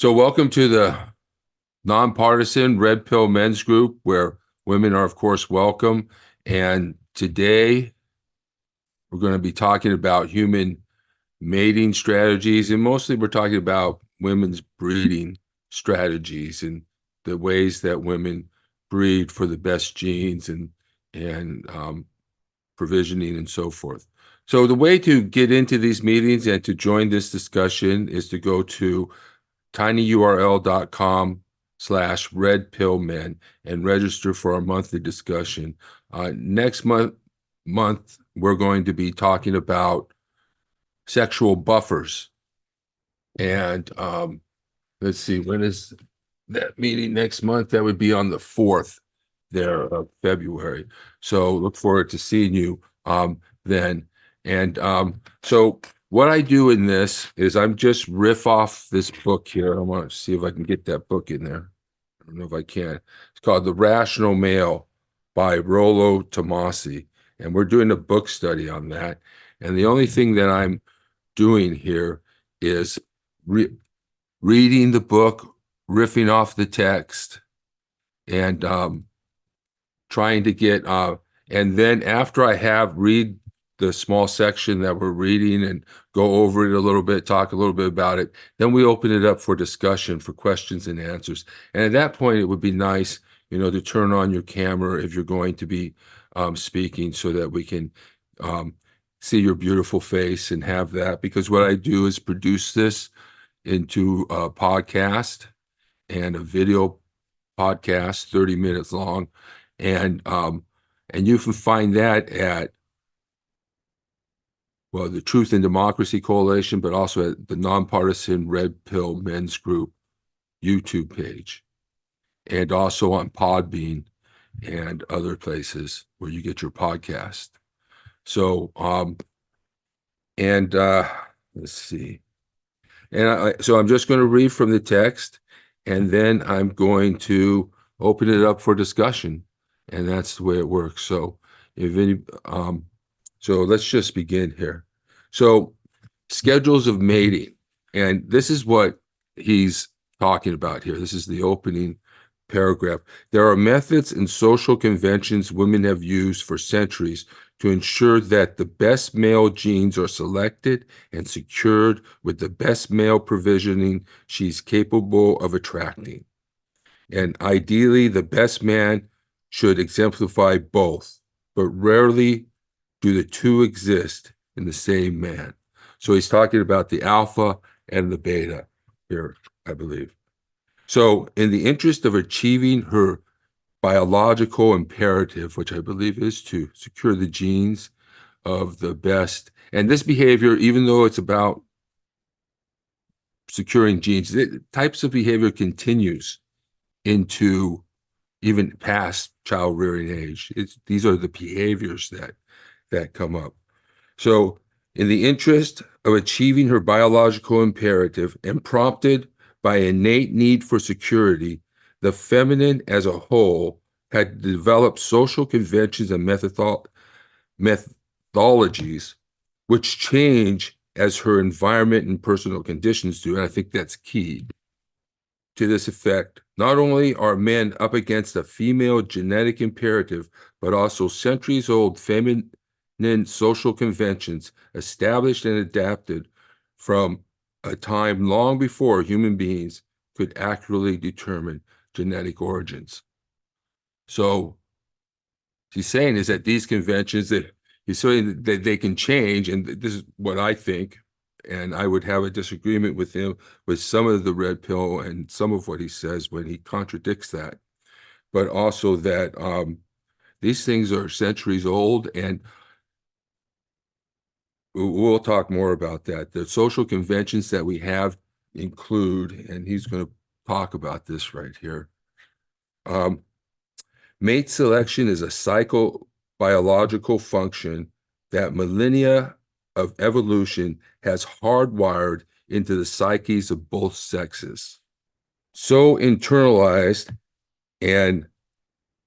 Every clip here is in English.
So welcome to the nonpartisan Red Pill Men's Group, where women are, of course, welcome. And today we're going to be talking about human mating strategies, and mostly we're talking about women's breeding strategies and the ways that women breed for the best genes and provisioning and so forth. So the way to get into these meetings and to join this discussion is to go to tinyurl.com/redpillmen and register for our monthly discussion. Next month, we're going to be talking about sexual buffers. And let's see, when is that meeting next month? That would be on the 4th there of February. So look forward to seeing you then. And so what I do in this is I'm just riff off this book here. I want to see if I can get that book in there. I don't know if I can. It's called The Rational Male by Rollo Tomossi. And we're doing a book study on that. And the only thing that I'm doing here is reading the book, riffing off the text, and trying to get, and then after I have read the small section that we're reading and go over it a little bit, talk a little bit about it, then we open it up for discussion, for questions and answers. And at that point, it would be nice, to turn on your camera if you're going to be speaking so that we can see your beautiful face and have that. Because what I do is produce this into a podcast and a video podcast, 30 minutes long. And you can find that at, well, the Truth and Democracy Coalition, but also at the Nonpartisan Red Pill Men's Group YouTube page, and also on Podbean and other places where you get your podcast. So, let's see. And so I'm just going to read from the text, and then I'm going to open it up for discussion, and that's the way it works. So so let's just begin here. So schedules of mating, and this is what he's talking about here. This is the opening paragraph. There are methods and social conventions women have used for centuries to ensure that the best male genes are selected and secured with the best male provisioning she's capable of attracting. And ideally, the best man should exemplify both, but rarely do the two exist in the same man. So he's talking about the alpha and the beta here, I believe. So in the interest of achieving her biological imperative, which I believe is to secure the genes of the best, and this behavior, even though it's about securing genes, types of behavior continues into even past child rearing age. These are the behaviors that come up. So in the interest of achieving her biological imperative and prompted by innate need for security, the feminine as a whole had developed social conventions and methodologies which change as her environment and personal conditions do. And I think that's key to this effect. Not only are men up against a female genetic imperative, but also centuries-old feminine social conventions established and adapted from a time long before human beings could accurately determine genetic origins. So he's saying is that these conventions he's saying that they can change, and this is what I think, and I would have a disagreement with him with some of the red pill and some of what he says when he contradicts that, but also that these things are centuries old, and we'll talk more about that. The social conventions that we have include, and he's going to talk about this right here. Mate selection is a psychobiological function that millennia of evolution has hardwired into the psyches of both sexes. So internalized and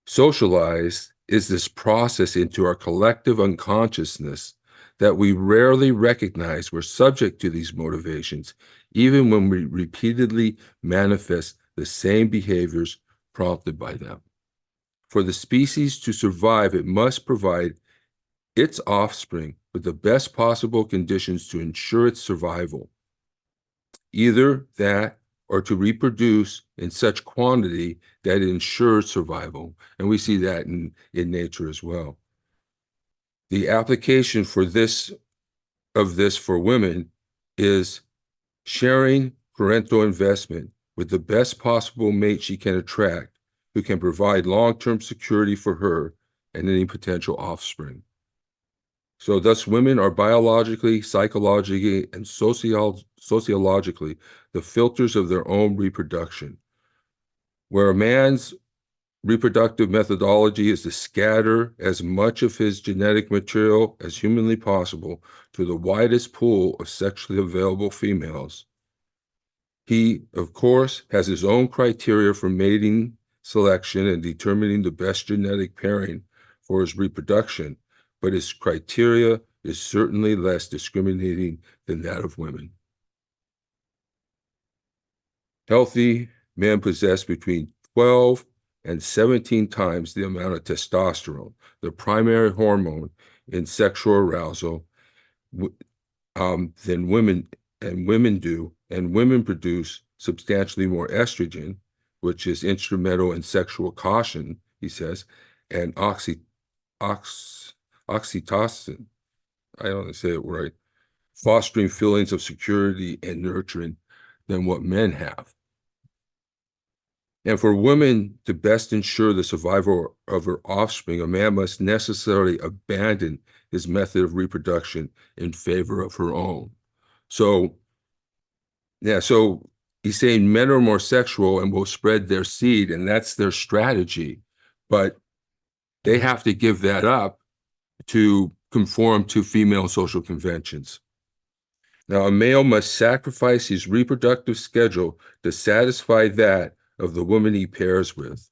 socialized is this process into our collective unconsciousness that we rarely recognize we're subject to these motivations, even when we repeatedly manifest the same behaviors prompted by them. For the species to survive, it must provide its offspring with the best possible conditions to ensure its survival. Either that or to reproduce in such quantity that it ensures survival. And we see that in nature as well. The application for this for women is sharing parental investment with the best possible mate she can attract, who can provide long-term security for her and any potential offspring. So thus women are biologically, psychologically, and sociologically the filters of their own reproduction. Where a man's reproductive methodology is to scatter as much of his genetic material as humanly possible to the widest pool of sexually available females. He, of course, has his own criteria for mating selection and determining the best genetic pairing for his reproduction, but his criteria is certainly less discriminating than that of women. Healthy men possess between 12 and 17 times the amount of testosterone, the primary hormone in sexual arousal, than women, and women produce substantially more estrogen, which is instrumental in sexual caution, he says, and oxytocin, I don't say it right, fostering feelings of security and nurturing than what men have. And for women to best ensure the survival of her offspring, a man must necessarily abandon his method of reproduction in favor of her own. So, yeah, so he's saying men are more sexual and will spread their seed, and that's their strategy. But they have to give that up to conform to female social conventions. Now, a male must sacrifice his reproductive schedule to satisfy that of the woman he pairs with.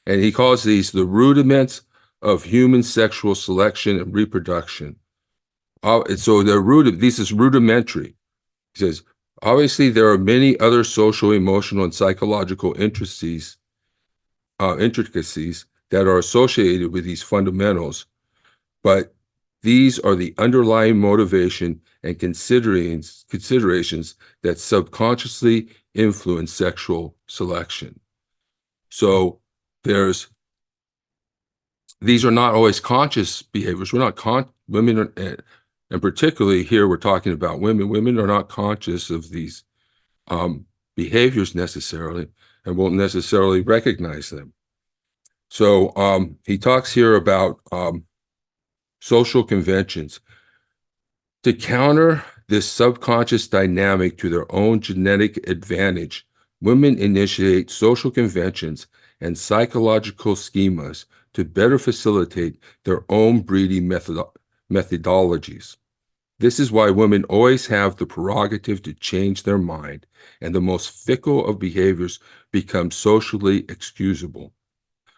And he calls these the rudiments of human sexual selection and reproduction. So this is rudimentary. He says, obviously, there are many other social, emotional, and psychological intricacies that are associated with these fundamentals, but these are the underlying motivation and considerations that subconsciously influence sexual selection. So these are not always conscious behaviors. Women are, and particularly here we're talking about women. Women are not conscious of these behaviors necessarily and won't necessarily recognize them. So he talks here about social conventions. To counter this subconscious dynamic to their own genetic advantage, women initiate social conventions and psychological schemas to better facilitate their own breeding methodologies. This is why women always have the prerogative to change their mind, and the most fickle of behaviors become socially excusable,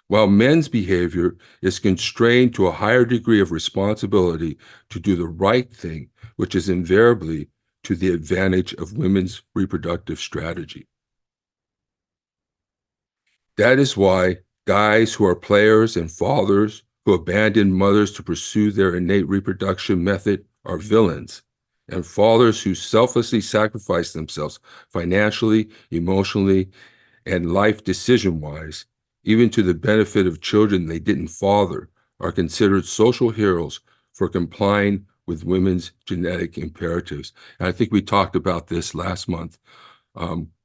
while men's behavior is constrained to a higher degree of responsibility to do the right thing, which is invariably to the advantage of women's reproductive strategy. That is why guys who are players and fathers who abandon mothers to pursue their innate reproduction method are villains, and fathers who selflessly sacrifice themselves financially, emotionally, and life decision-wise, even to the benefit of children they didn't father, are considered social heroes for complying with women's genetic imperatives. And I think we talked about this last month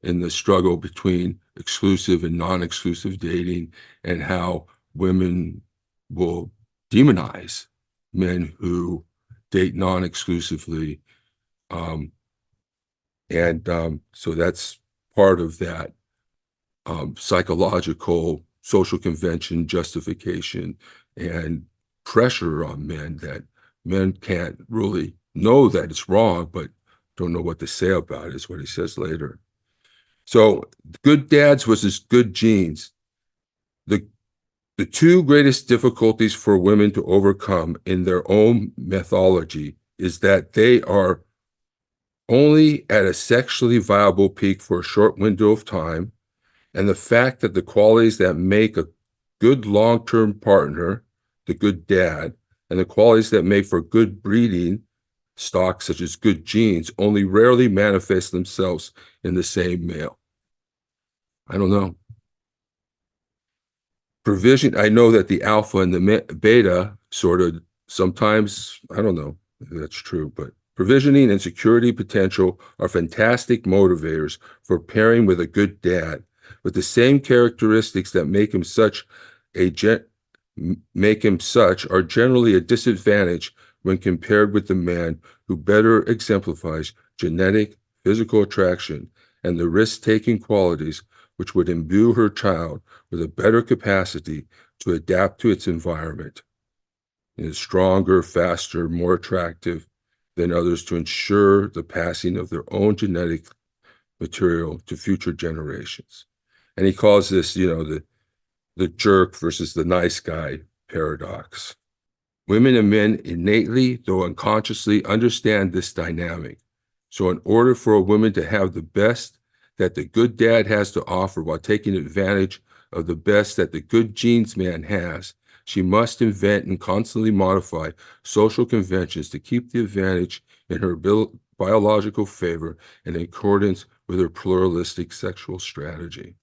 in the struggle between exclusive and non-exclusive dating, and how women will demonize men who date non-exclusively. So that's part of that psychological social convention justification and pressure on men, that men can't really know that it's wrong, but don't know what to say about it, is what he says later. So good dads versus good genes. The two greatest difficulties for women to overcome in their own mythology is that they are only at a sexually viable peak for a short window of time, and the fact that the qualities that make a good long-term partner, the good dad, and the qualities that make for good breeding stock, such as good genes, only rarely manifest themselves in the same male. I don't know. Provision, I know that the alpha and the beta sort of sometimes, I don't know if that's true, but provisioning and security potential are fantastic motivators for pairing with a good dad, with the same characteristics that make him such are generally a disadvantage when compared with the man who better exemplifies genetic, physical attraction and the risk-taking qualities which would imbue her child with a better capacity to adapt to its environment, and is stronger, faster, more attractive than others to ensure the passing of their own genetic material to future generations. And he calls this, the jerk versus the nice guy paradox. Women and men innately, though unconsciously, understand this dynamic. So in order for a woman to have the best that the good dad has to offer while taking advantage of the best that the good genes man has, she must invent and constantly modify social conventions to keep the advantage in her biological favor in accordance with her pluralistic sexual strategy.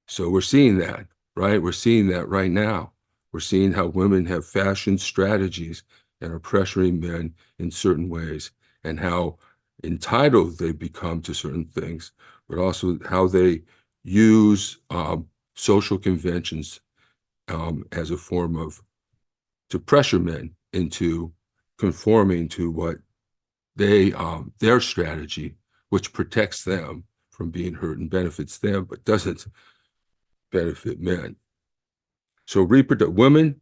So we're seeing that, right? We're seeing that right now. We're seeing how women have fashioned strategies and are pressuring men in certain ways, and how entitled they become to certain things, but also how they use social conventions as a form of to pressure men into conforming to what their strategy, which protects them from being hurt and benefits them, but doesn't benefit men. So women,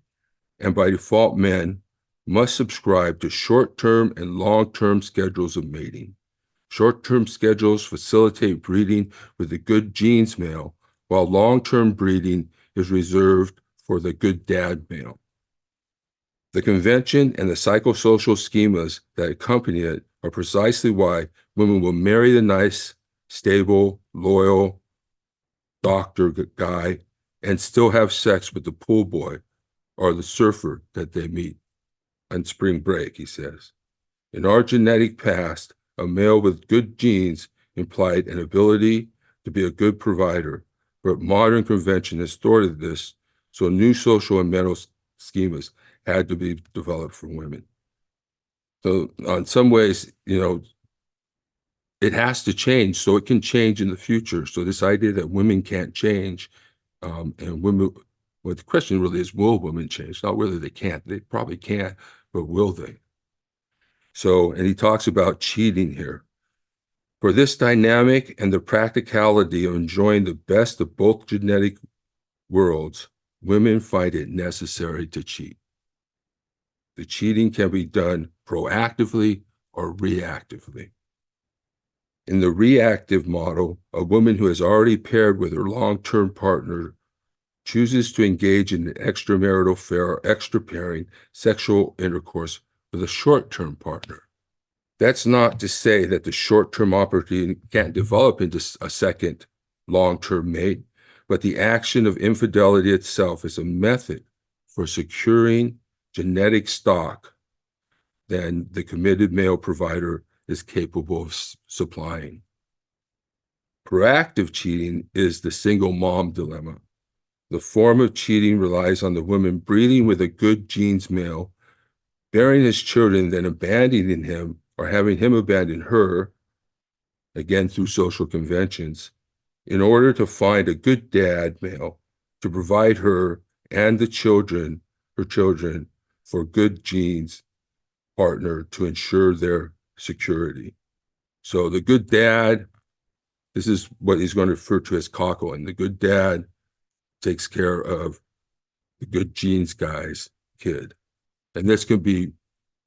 and by default men, must subscribe to short-term and long-term schedules of mating. Short-term schedules facilitate breeding with the good genes male, while long-term breeding is reserved for the good dad male. The convention and the psychosocial schemas that accompany it are precisely why women will marry the nice, stable, loyal doctor guy and still have sex with the pool boy or the surfer that they meet on spring break, he says. In our genetic past, a male with good genes implied an ability to be a good provider, but modern convention has thwarted this, so new social and mental schemas had to be developed for women. So in some ways, it has to change so it can change in the future. So this idea that women can't change, and women, well, the question really is, will women change? Not whether they can't. They probably can, but will they? So, and he talks about cheating here. For this dynamic and the practicality of enjoying the best of both genetic worlds, women find it necessary to cheat. The cheating can be done proactively or reactively. In the reactive model, a woman who has already paired with her long-term partner chooses to engage in an extramarital affair or extra pairing sexual intercourse with a short-term partner. That's not to say that the short-term opportunity can't develop into a second long-term mate, but the action of infidelity itself is a method for securing genetic stock than the committed male provider is capable of supplying. Proactive cheating is the single mom dilemma. The form of cheating relies on the woman breeding with a good genes male, bearing his children, then abandoning him or having him abandon her, again through social conventions, in order to find a good dad male to provide her and the children, her children, for good genes partner to ensure their security. So the good dad, this is what he's going to refer to as cockling. The good dad takes care of the good genes guy's kid. And this can be,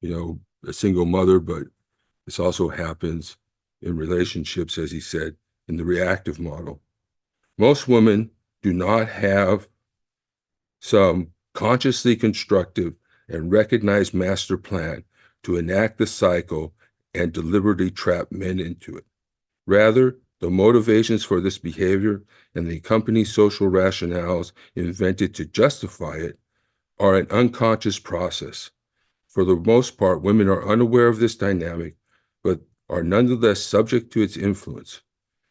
a single mother, but this also happens in relationships, as he said, in the reactive model. Most women do not have some consciously constructive and recognized master plan to enact the cycle and deliberately trap men into it. Rather, the motivations for this behavior and the accompanying social rationales invented to justify it are an unconscious process. For the most part, women are unaware of this dynamic, but are nonetheless subject to its influence.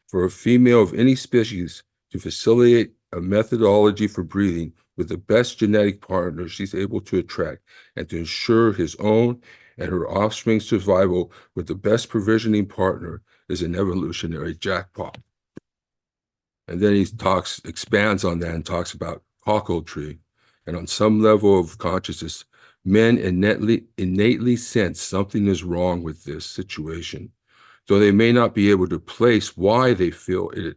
For a female of any species to facilitate a methodology for breeding with the best genetic partner she's able to attract and to ensure his own and her offspring's survival with the best provisioning partner is an evolutionary jackpot. And then he expands on that and talks about cuckoldry. And on some level of consciousness, men innately sense something is wrong with this situation, though they may not be able to place why they feel it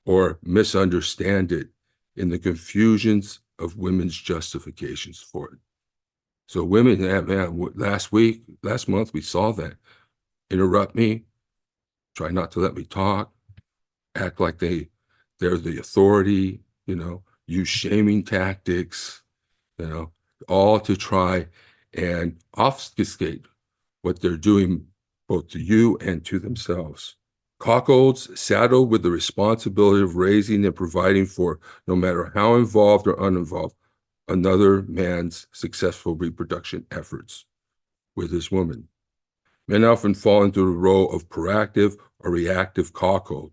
or misunderstand it in the confusions of women's justifications for it. So women, man, last month, we saw that. Interrupt me, try not to let me talk, act like they're the authority, use shaming tactics, all to try and obfuscate what they're doing both to you and to themselves. Cuckolds saddled with the responsibility of raising and providing for, no matter how involved or uninvolved, another man's successful reproduction efforts with his woman. Men often fall into the role of proactive or reactive cuckold.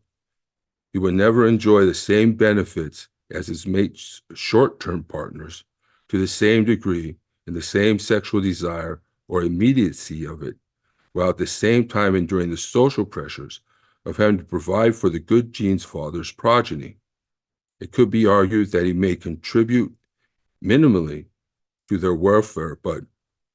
He will never enjoy the same benefits as his mate's short-term partners to the same degree in the same sexual desire or immediacy of it, while at the same time enduring the social pressures of having to provide for the good genes father's progeny. It could be argued that he may contribute minimally to their welfare, but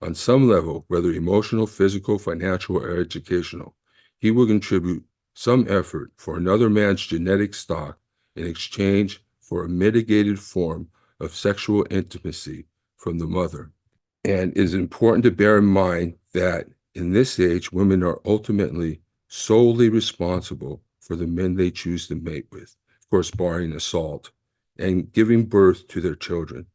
on some level, whether emotional, physical, financial, or educational, he will contribute some effort for another man's genetic stock in exchange for a mitigated form of sexual intimacy from the mother. And it is important to bear in mind that in this age, women are ultimately solely responsible for the men they choose to mate with, of course, barring assault, and giving birth to their children.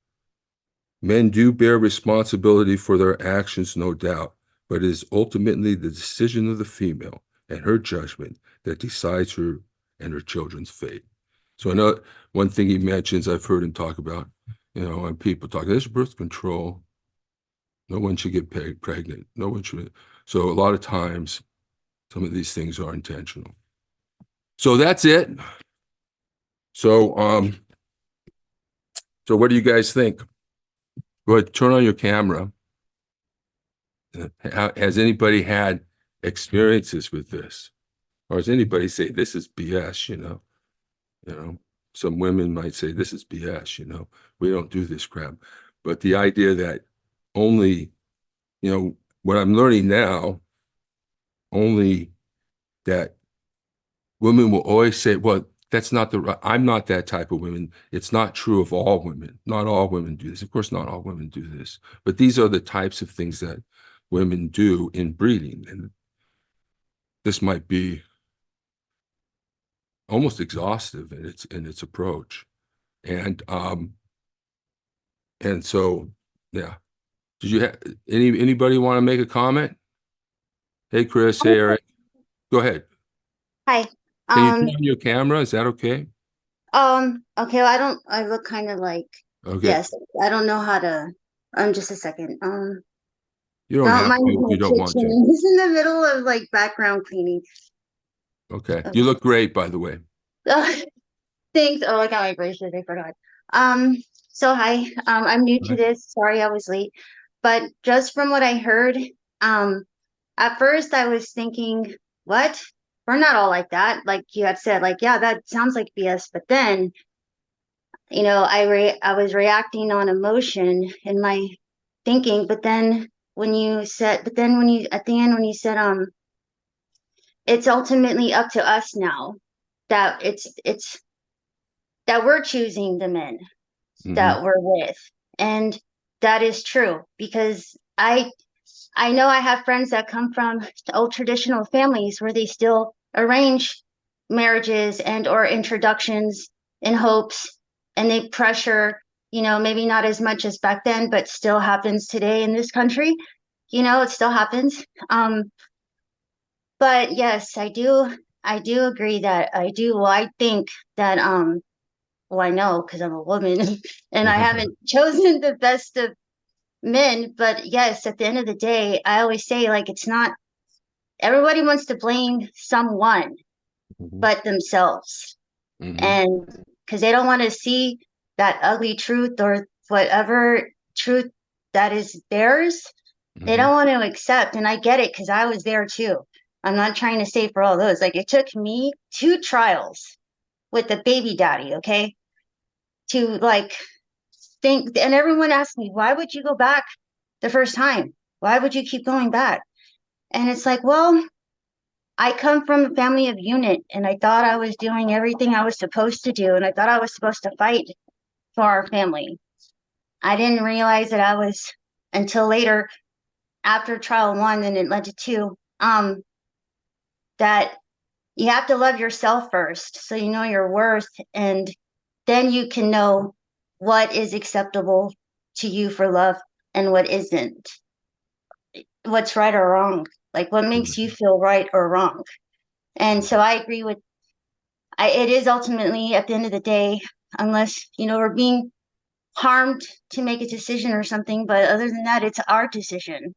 Men do bear responsibility for their actions, no doubt, but it is ultimately the decision of the female and her judgment that decides her and her children's fate. So another one thing he mentions, I've heard him talk about, when people talk, there's birth control. No one should get pregnant. No one should. So a lot of times, some of these things are intentional. So that's it. So, so what do you guys think? Go ahead, turn on your camera. Has anybody had experiences with this? Or does anybody say this is BS, some women might say this is BS, we don't do this crap. But the idea that only, what I'm learning now, only that women will always say, well, that's not I'm not that type of woman. It's not true of all women. Not all women do this. Of course, not all women do this. But these are the types of things that women do in breeding. And this might be almost exhaustive in its approach. And so, yeah. Did you have anybody want to make a comment? Hey, Chris. Hey, Eric. Go ahead. Hi. Can you turn on your camera? Is that okay? Okay, well, I look kind of like, Okay. yes, I don't know how to, just a second. You don't Don't have mind to if my you don't want kitchen. to. I'm just in the middle of like background cleaning. Okay. Okay. You look great, by the way. Thanks. Oh, I got my braces. I forgot. Um, so hi, I'm new to Right. this. Sorry I was late. But just from what I heard, um, at first I was thinking, what? We're not all like that. Like you had said, like, yeah, that sounds like BS. But then I was reacting on emotion in my thinking, but then when you at the end when you said it's ultimately up to us now that it's that we're choosing the men Mm-hmm. that we're with. And that is true because I know I have friends that come from old traditional families where they still arrange marriages and or introductions in hopes, and they pressure, maybe not as much as back then, but still happens today in this country. It still happens. But yes, I do agree that I do. Well, I think that, well, I know because I'm a woman and I haven't chosen the best of men. But yes, at the end of the day, I always say, like, it's not everybody wants to blame someone Mhm, but themselves. mhm, And because they don't want to see that ugly truth or whatever truth that is theirs, they mhm, don't want to accept. And I get it because I was there too. I'm not trying to say for all those. Like, it took me 2 trials with the baby daddy, okay, to like think. And everyone asked me, why would you go back the first time? Why would you keep going back? And it's like, well, I come from a family of unit, and I thought I was doing everything I was supposed to do, and I thought I was supposed to fight for our family. I didn't realize that I was until later after trial one, and it led to two. That you have to love yourself first, so you know your worth, and then you can know what is acceptable to you for love and what isn't. What's right or wrong? Like what makes you mhm, feel right or wrong? And so I agree with. It is ultimately at the end of the day, unless we're being harmed to make a decision or something. But other than that, it's our decision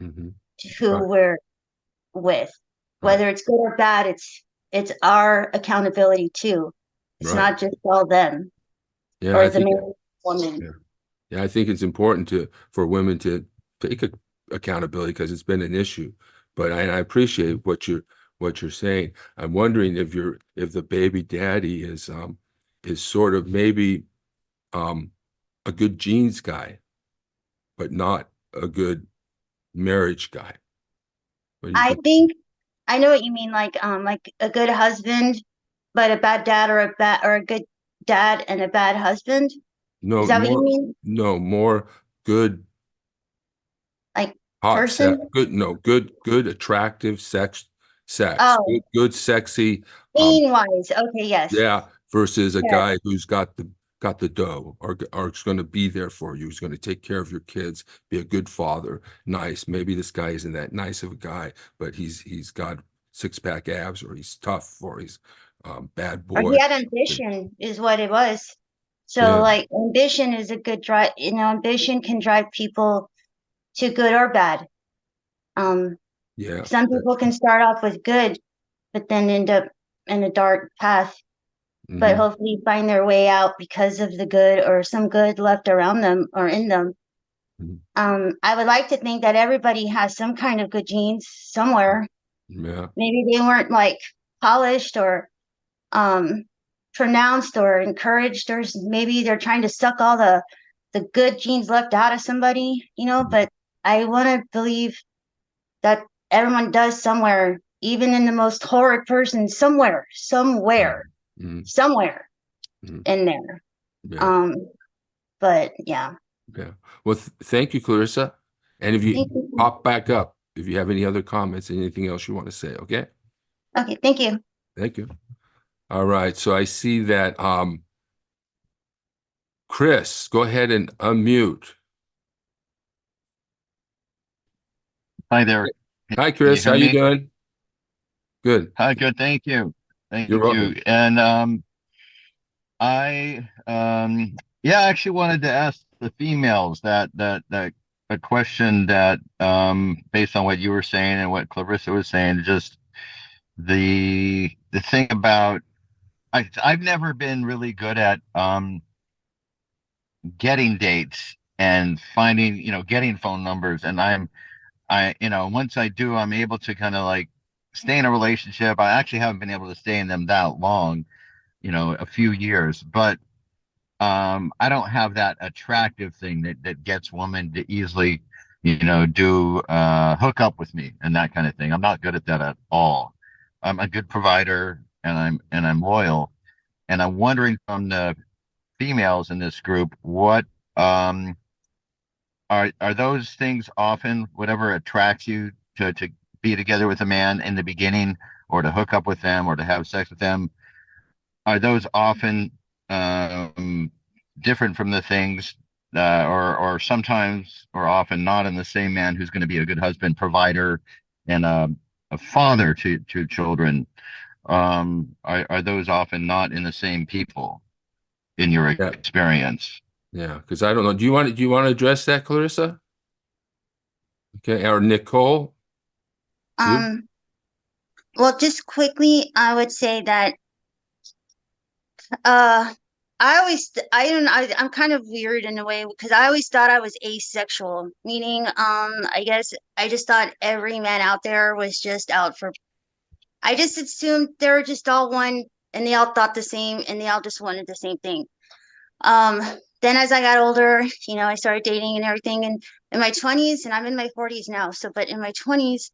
mhm. to Right, who we're with, right, whether it's good or bad. It's our accountability too. It's right. not just all them Yeah, or I the think, man, woman. yeah, yeah, I think it's important for women to take accountability because it's been an issue. But I appreciate what you're saying. I'm wondering if the baby daddy is sort of maybe um a good genes guy, but not a good marriage guy. What do you I think? think I know what you mean, like a good husband, but a bad dad, or a good dad and a bad husband. Is No, that what you more, mean? no, more good, Like hot sex, person? good, no, good, attractive sex, Oh, good, sexy, um, being wise. Okay, yes. yeah, versus a Yes. guy who's got the dough or is going to be there for you, who's going to take care of your kids, be a good father, nice. Maybe this guy isn't that nice of a guy, but he's got six-pack abs, or he's tough, or he's bad Or boy. he had ambition, is what it was. So, Yeah, like, ambition is a good drive. Ambition can drive people to good or bad. Um, yeah, some that's people can start off with good, but then end up in a dark path, but hmm hopefully find their way out because of the good or some good left around them or in them. I would like to think that everybody has some kind of good genes somewhere. yeah, Maybe they weren't like polished or um pronounced or encouraged, or maybe they're trying to suck all the good genes left out of somebody. But I want to believe that everyone does somewhere, even in the most horrid person, hmm somewhere hmm in there. yeah. um but yeah. Yeah. Well, thank you, Clarissa. And if you Thank you. pop back up, if you have any other comments, anything else you want to say, okay? Okay, thank you. Thank you. All right. So I see that Chris, go ahead and unmute. Hi there. Hi, Can you Chris. How hear you me? doing? Good. Hi, good. Thank you. You're Thank you. welcome. And I yeah, I actually wanted to ask the females that a question that based on what you were saying and what Clarissa was saying, just the thing about I've never been really good at getting dates and finding, getting phone numbers, and once I do, I'm able to kind of like stay in a relationship. I actually haven't been able to stay in them that long, a few years, but I don't have that attractive thing that gets women to easily, do hook up with me and that kind of thing. I'm not good at that at all. I'm a good provider and I'm loyal. And I'm wondering from the females in this group, what um are those things often whatever attracts you to be together with a man in the beginning, or to hook up with them, or to have sex with them? Are those often um, different from the things, or sometimes or often not in the same man who's going to be a good husband, provider, and a father to children, are those often not in the same people in your Yeah, experience? yeah. Because I don't know. Do you want to address that, Clarissa? Okay, or Nicole too? Um, well, just quickly, I would say that uh I don't know, I'm kind of weird in a way because I always thought I was asexual, meaning I guess I just thought every man out there was just out for I just assumed they were just all one and they all thought the same and they all just wanted the same thing. Um, then as I got older, I started dating and everything, and in my 20s, and I'm in my 40s now, so but in my 20s,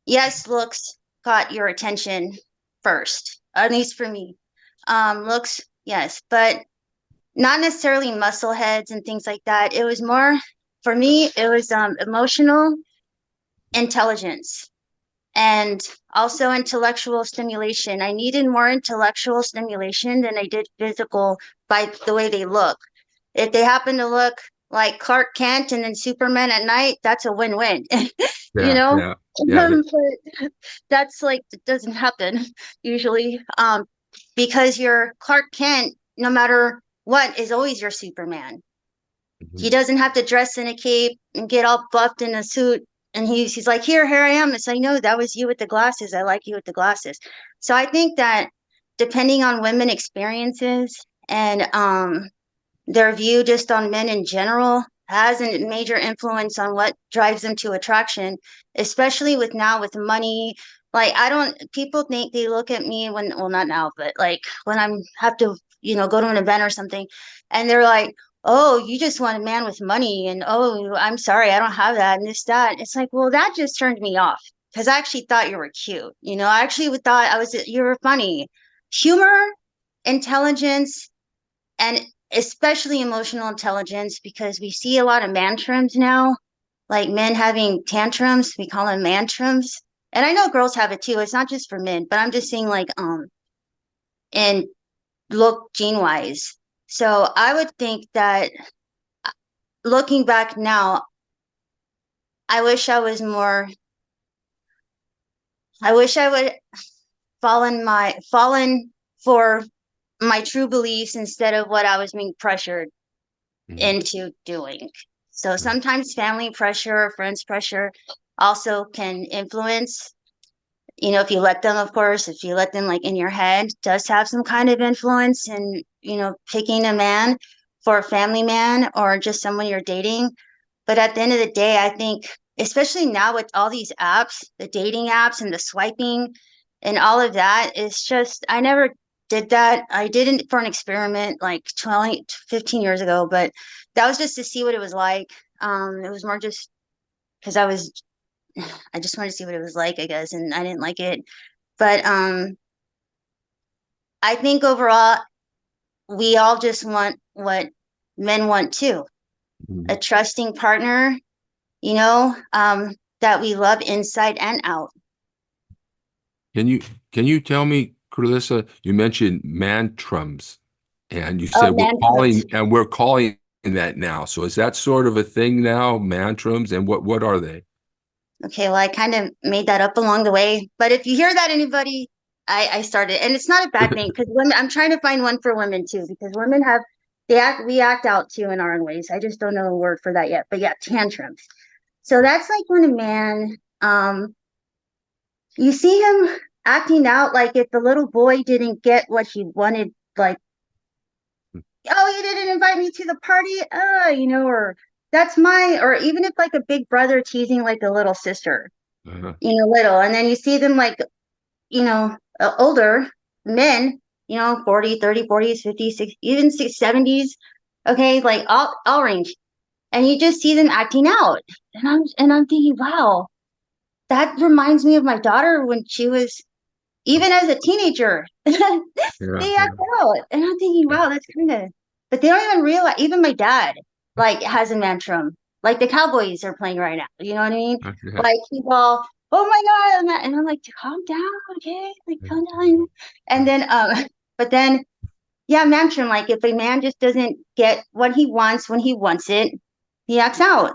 yes, looks got your attention first, at least for me. Looks, yes, but not necessarily muscle heads and things like that. It was more for me, it was emotional intelligence and also intellectual stimulation. I needed more intellectual stimulation than I did physical by the way they look. If they happen to look like Clark Kent and then Superman at night, that's a win-win, you Yeah, know? yeah, yeah. But that's like, it doesn't happen usually. Because your Clark Kent, no matter what, is always your Superman. Mhm. He doesn't have to dress in a cape and get all buffed in a suit. And he's like, here I am. It's like, no, that was you with the glasses. I like you with the glasses. So I think that depending on women experiences and their view just on men in general has a major influence on what drives them to attraction, especially with now with money. Like I don't people think they look at me when well not now, but like when I'm have to, go to an event or something, and they're like, oh, you just want a man with money, and oh, I'm sorry, I don't have that, and this, that. It's like, well, that just turned me off because I actually thought you were cute. I actually thought you were funny. Humor, intelligence, and especially emotional intelligence because we see a lot of mantrums now, like men having tantrums. We call them mantrums. And I know girls have it too. It's not just for men, but I'm just saying like and look gene wise. So I would think that looking back now, I wish I was more I wish I would fallen for my true beliefs instead of what I was being pressured Mhm. into doing. So sometimes family pressure or friends pressure also can influence, if you let them, of course, if you let them like in your head, does have some kind of influence in, picking a man for a family man or just someone you're dating. But at the end of the day, I think, especially now with all these apps, the dating apps and the swiping and all of that, it's just, I never did that. I did it for an experiment like 20, 15 years ago, but that was just to see what it was like. It was more just because I just wanted to see what it was like, I guess, and I didn't like it. But I think overall, we all just want what men want too, a Mhm. trusting partner, that we love inside and out. Can you can you tell me, Clarissa, you mentioned mantrums and you Oh, said mantrums. we're calling that now. So is that sort of a thing now, mantrums, and what are they? Okay, well, I kind of made that up along the way. But if you hear that, anybody, I started, and it's not a bad thing because women. I'm trying to find one for women too because women have we act out too in our own ways. I just don't know a word for that yet. But yeah, tantrums. So that's like when a man, you see him acting out like if the little boy didn't get what he wanted, like, oh, you didn't invite me to the party, or that's my, or even if like a big brother teasing like a little sister, Uh-huh. little, and then you see them like, older men, 40, 30, 40s, 50s, 60s, even 60s, 70s, okay, like all range, and you just see them acting out, and I'm thinking, wow, that reminds me of my daughter when she was even as a teenager. Yeah, They act yeah, out. And I'm thinking, wow, that's kind of, but they don't even realize, even my dad, like, has a tantrum. Like the Cowboys are playing right now. You know what I mean? yeah. Like, he's all, oh my God. And I'm like, calm down, okay? Like, calm down. And then, but then, yeah, tantrum. Like, if a man just doesn't get what he wants when he wants it, he acts out.